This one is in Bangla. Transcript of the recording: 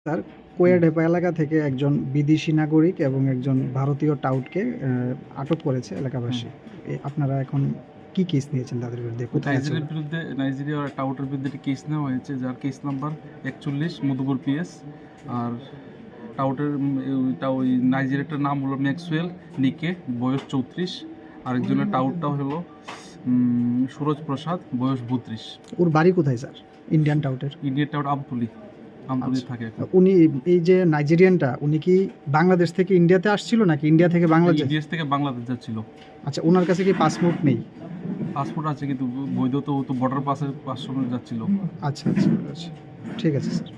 স্যার, কোয়াডেপা এলাকা থেকে একজন বিদেশি নাগরিক এবং একজন ভারতীয় টাউটকে আটক করেছে এলাকাবাসী। আপনারা এখন কি কেস নিয়েছেন তাদের বিরুদ্ধে? নাইজেরিয়া টাউটের বিরুদ্ধে একটি কেস নেওয়া হয়েছে, যার কেস নাম্বার 41 মধুপুর পিএস। আর টাউটের ওই নাইজেরিয়াটার নাম হলো ম্যাক্সওয়েল নিকে, বয়স 34। আরেকজনের টাউটটাও হলো সুরজ প্রসাদ, বয়স 32। ওর বাড়ি কোথায় স্যার? ইন্ডিয়ান টাউট আমতলি থাকে। উনি এই যে নাইজেরিয়ানটা, উনি কি বাংলাদেশ থেকে ইন্ডিয়াতে আসছিল নাকি ইন্ডিয়া থেকে বাংলাদেশ? ইন্ডিয়া থেকে বাংলাদেশ যাচ্ছিল। আচ্ছা, ওনার কাছে কি পাসপোর্ট নেই? পাসপোর্ট আছে, কিন্তু বৈধ তো বর্ডার পাস যাচ্ছিল। আচ্ছা আচ্ছা আচ্ছা, ঠিক আছে স্যার।